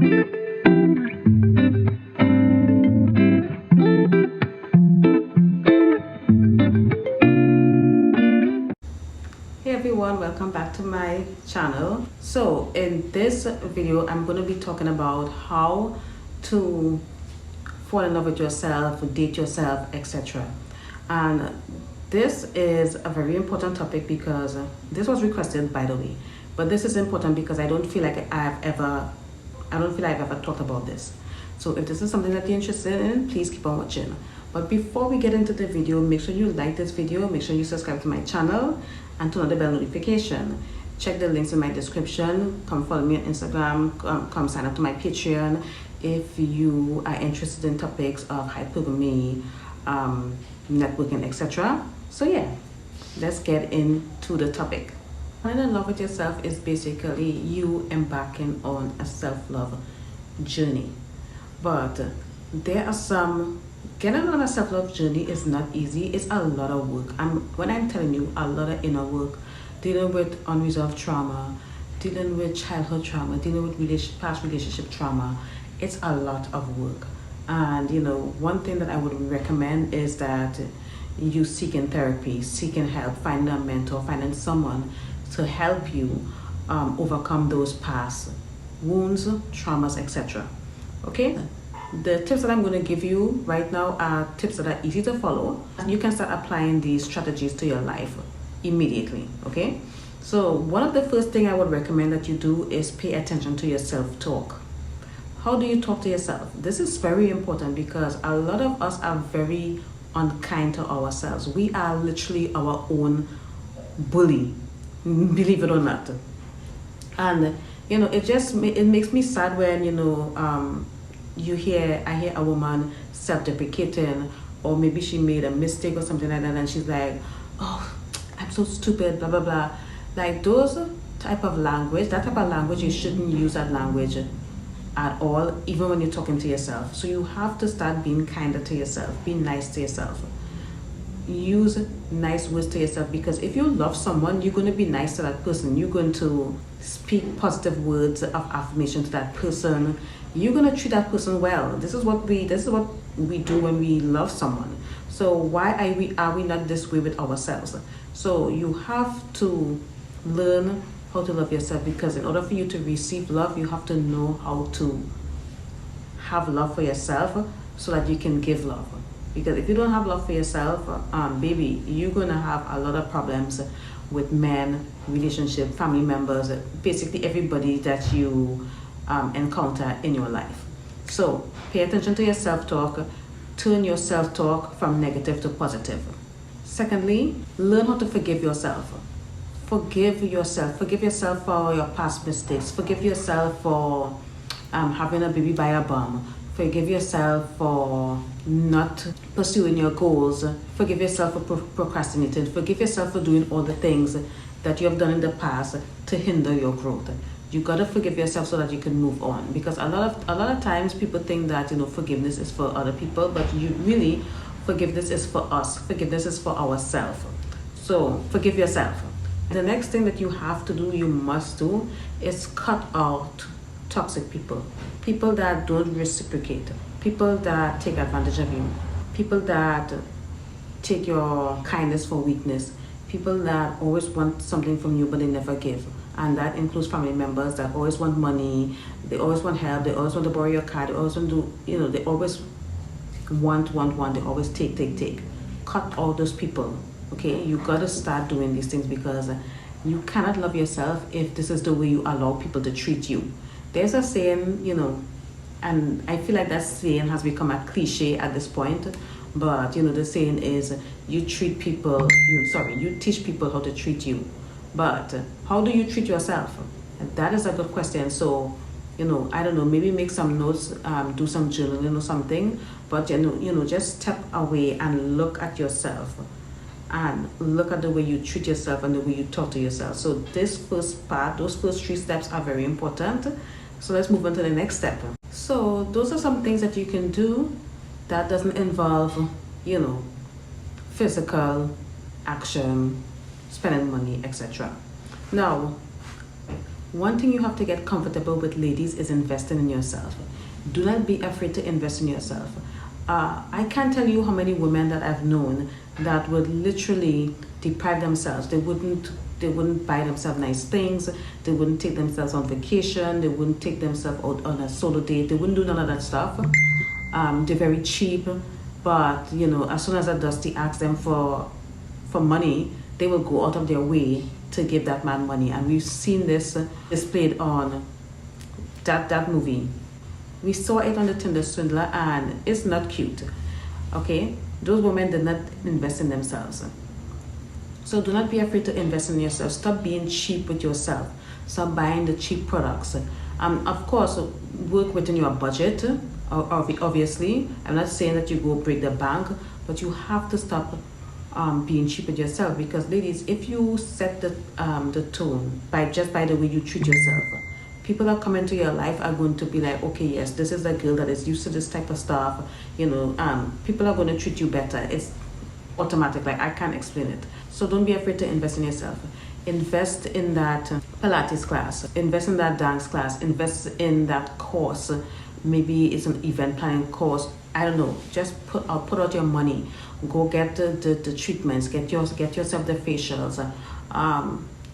Hey everyone, welcome back to my channel. So in this video I'm going to be talking about how to fall in love with yourself, date yourself, etc. And this is a very important topic because this was requested, by the way, but this is important because I don't feel like I've ever talked about this. So if this is something that you're interested in, please keep on watching. But before we get into the video, make sure you like this video, make sure you subscribe to my channel and turn on the bell notification. Check the links in my description. Come follow me on Instagram, come sign up to my Patreon if you are interested in topics of hypergamy, networking, etc. So yeah, let's get into the topic. Falling in love with yourself is basically you embarking on a self-love journey. But there are some, getting on a self-love journey is not easy. It's a lot of work. When I'm telling you, a lot of inner work, dealing with unresolved trauma, dealing with childhood trauma, dealing with past relationship trauma, it's a lot of work. And you know, one thing that I would recommend is that you seeking therapy, seeking help, finding a mentor, finding someone to help you overcome those past wounds, traumas, etc. Okay? The tips that I'm going to give you right now are tips that are easy to follow. You can start applying these strategies to your life immediately. Okay? So one of the first thing I would recommend that you do is pay attention to your self-talk. How do you talk to yourself? This is very important because a lot of us are very unkind to ourselves. We are literally our own bully, believe it or not. And you know, it makes me sad when, you know, I hear a woman self-deprecating, or maybe she made a mistake or something like that, and she's like, oh, I'm so stupid, blah blah blah. Like those type of language, you shouldn't use that language at all, even when you're talking to yourself. So you have to start being kinder to yourself, be nice to yourself, use nice words to yourself, because if you love someone, you're going to be nice to that person. You're going to speak positive words of affirmation to that person. You're going to treat that person well. This is what we do when we love someone. So why are we not this way with ourselves? So you have to learn how to love yourself, because in order for you to receive love, you have to know how to have love for yourself so that you can give love. Because if you don't have love for yourself, baby, you're gonna have a lot of problems with men, relationship, family members, basically everybody that you encounter in your life. So pay attention to your self-talk. Turn your self-talk from negative to positive. Secondly, learn how to forgive yourself. Forgive yourself. Forgive yourself for your past mistakes. Forgive yourself for having a baby by a bum. Forgive yourself for not pursuing your goals. Forgive yourself for procrastinating. Forgive yourself for doing all the things that you have done in the past to hinder your growth. You gotta forgive yourself so that you can move on. Because a lot of times people think that, you know, forgiveness is for other people, but forgiveness is for us. Forgiveness is for ourselves. So forgive yourself. The next thing that you have to do, you must do, is cut out toxic people. People that don't reciprocate. People that take advantage of you. People that take your kindness for weakness. People that always want something from you but they never give. And that includes family members that always want money, they always want help, they always want to borrow your car, they always want to, you know, they always want, they always take. Cut all those people. Okay, you gotta start doing these things, because you cannot love yourself if this is the way you allow people to treat you. There's a saying, you know, and I feel like that saying has become a cliche at this point, but you know, the saying is you teach people how to treat you. But how do you treat yourself? That is a good question. So, you know, I don't know, maybe make some notes, do some journaling or something, but you know, just step away and look at yourself. And look at the way you treat yourself and the way you talk to yourself. So this first part, those first 3 steps are very important. So let's move on to the next step. So those are some things that you can do that doesn't involve, you know, physical action, spending money, etc. Now, One thing you have to get comfortable with, ladies, is investing in yourself. Do not be afraid to invest in yourself. I can't tell you how many women that I've known that would literally deprive themselves. They wouldn't buy themselves nice things. They wouldn't take themselves on vacation. They wouldn't take themselves out on a solo date. They wouldn't do none of that stuff. They're very cheap, but as soon as a dusty asks them for money, they will go out of their way to give that man money. And we've seen this displayed on that movie. We saw it on the Tinder Swindler, and it's not cute. Okay, those women did not invest in themselves. So do not be afraid to invest in yourself. Stop being cheap with yourself. Stop buying the cheap products. Of course, work within your budget. Obviously, I'm not saying that you go break the bank, but you have to stop being cheap with yourself, because ladies, if you set the tone by the way you treat yourself, people that come into your life are going to be like, okay, yes, this is a girl that is used to this type of stuff. People are going to treat you better. It's automatic. Like, I can't explain it. So don't be afraid to invest in yourself. Invest in that Pilates class. Invest in that dance class. Invest in that course. Maybe it's an event planning course. I don't know. Just put out your money. Go get the treatments. Get yourself the facials.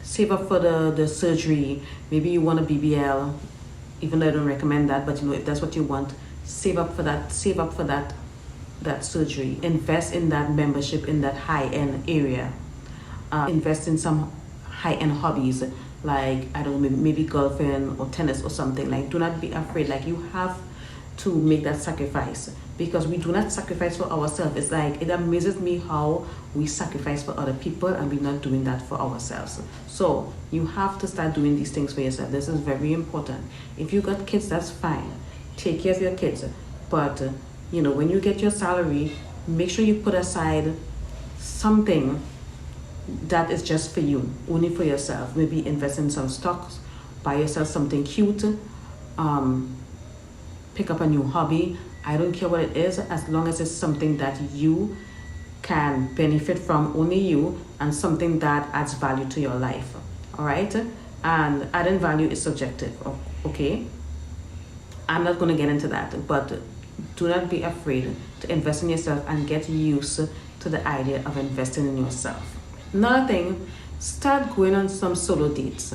Save up for the surgery. Maybe you want a BBL, even though I don't recommend that, but if that's what you want, save up for that surgery. Invest in that membership in that high-end area. Invest in some high-end hobbies, like, I don't know, maybe golfing or tennis or something. Like, do not be afraid. Like, you have to make that sacrifice, because we do not sacrifice for ourselves. It's like, it amazes me how we sacrifice for other people and we're not doing that for ourselves. So you have to start doing these things for yourself. This is very important. If you got kids, that's fine. Take care of your kids. But when you get your salary, make sure you put aside something that is just for you, only for yourself. Maybe invest in some stocks, buy yourself something cute, pick up a new hobby. I don't care what it is, as long as it's something that you can benefit from, only you, and something that adds value to your life. All right? And adding value is subjective, okay? I'm not going to get into that, but do not be afraid to invest in yourself and get used to the idea of investing in yourself. Another thing, start going on some solo dates.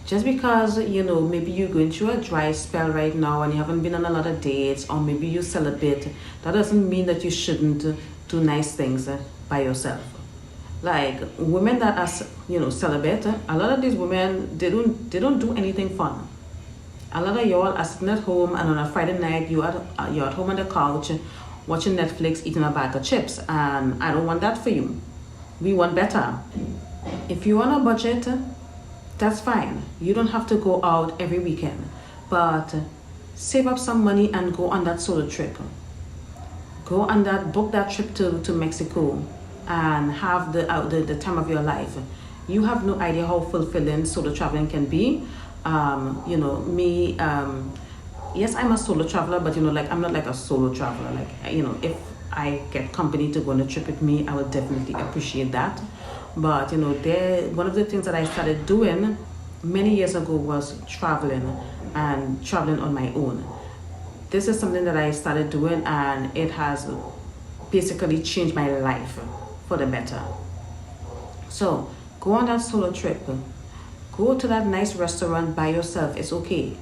Just because, maybe you're going through a dry spell right now and you haven't been on a lot of dates, or maybe you celibate, that doesn't mean that you shouldn't do nice things by yourself. Like, women that are, celibate, a lot of these women, they don't do anything fun. A lot of y'all are sitting at home, and on a Friday night, you're at home on the couch, watching Netflix, eating a bag of chips, and I don't want that for you. We want better. If you're on a budget, that's fine. You don't have to go out every weekend, but save up some money and go on that solo trip. Book that trip to Mexico and have the time of your life. You have no idea how fulfilling solo traveling can be. Yes, I'm a solo traveler, but I'm not like a solo traveler. Like, if I get company to go on a trip with me, I will definitely appreciate that. But one of the things that I started doing many years ago was traveling on my own. This is something that I started doing, and it has basically changed my life for the better. So go on that solo trip. Go to that nice restaurant by yourself. It's okay.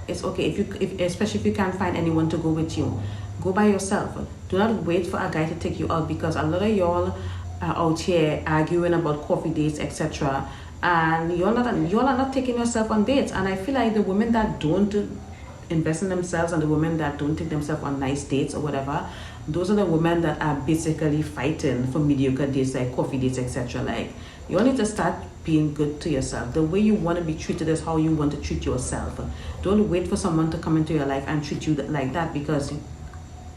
It's okay, especially if you can't find anyone to go with you. Go by yourself. Do not wait for a guy to take you out, because a lot of y'all are out here arguing about coffee dates, etc. And y'all are not taking yourself on dates. And I feel like the women that don't invest in themselves and the women that don't take themselves on nice dates or whatever, those are the women that are basically fighting for mediocre dates, like coffee dates, etc. Like, you all need to start being good to yourself. The way you want to be treated is how you want to treat yourself. Don't wait for someone to come into your life and treat you like that, because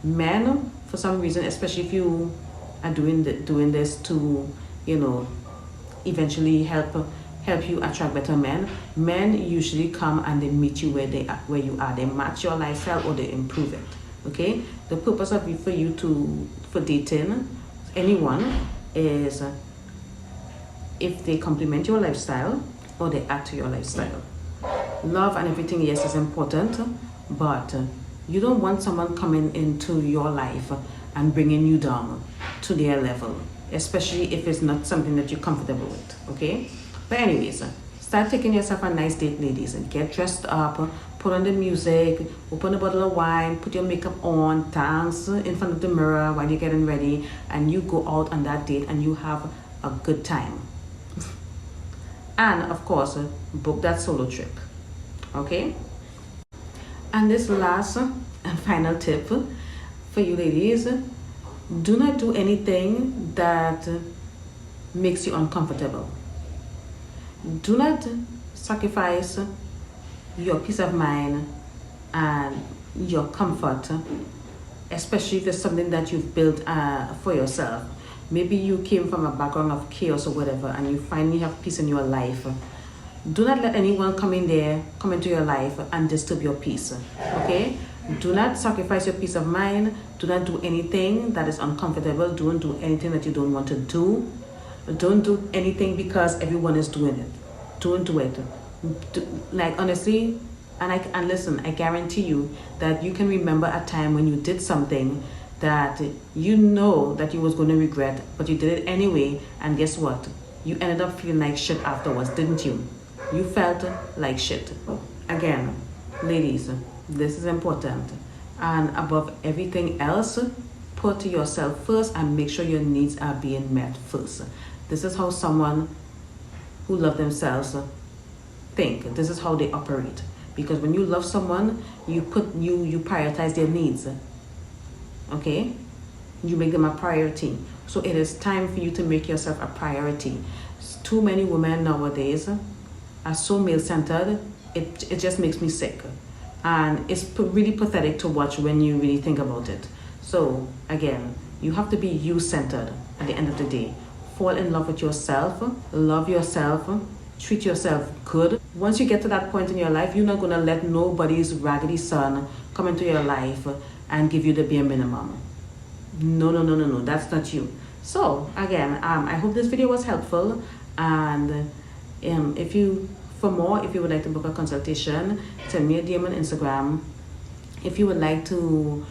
men, for some reason, especially if you are doing this to eventually help you attract better men usually come and they meet you where you are. They match your lifestyle or they improve it. Okay, the purpose of it for dating anyone is if they complement your lifestyle or they add to your lifestyle. Love and everything, yes, is important, but you don't want someone coming into your life and bringing you down to their level, especially if it's not something that you're comfortable with, okay? But anyways, start taking yourself a nice date, ladies, and get dressed up, put on the music, open a bottle of wine, put your makeup on, dance in front of the mirror while you're getting ready, and you go out on that date and you have a good time. And of course, book that solo trip, okay? And this last and final tip for you ladies, do not do anything that makes you uncomfortable. Do not sacrifice your peace of mind and your comfort, especially if it's something that you've built for yourself. Maybe you came from a background of chaos or whatever, and you finally have peace in your life. Do not let anyone come into your life and disturb your peace, okay? Do not sacrifice your peace of mind. Do not do anything that is uncomfortable. Don't do anything that you don't want to do. Don't do anything because everyone is doing it. Don't do it. Like, honestly, and listen, I guarantee you that you can remember a time when you did something that you know that you was going to regret, but you did it anyway, and guess what? You ended up feeling like shit afterwards, didn't you? You felt like shit. Again, ladies, this is important. And above everything else, put yourself first and make sure your needs are being met first. This is how someone who love themselves think. This is how they operate. Because when you love someone, you prioritize their needs. Okay? You make them a priority. So it is time for you to make yourself a priority. Too many women nowadays are so male-centered, it just makes me sick. And it's really pathetic to watch when you really think about it. So again, you have to be you-centered at the end of the day. Fall in love with yourself, love yourself, treat yourself good. Once you get to that point in your life, you're not gonna let nobody's raggedy son come into your life and give you the bare minimum. No, that's not you. So again, I hope this video was helpful, and if you would like to book a consultation, send me a DM on Instagram. If you would like to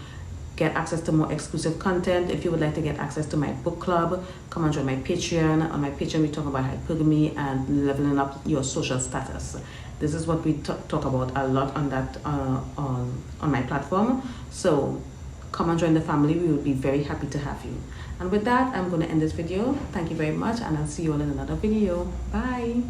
get access to more exclusive content, if you would like to get access to my book club, come and join my Patreon. On my Patreon, we talk about hypergamy and leveling up your social status. This is what we talk about a lot on that on my platform. So come and join the family. We would be very happy to have you. And with that, I'm going to end this video. Thank you very much, and I'll see you all in another video. Bye.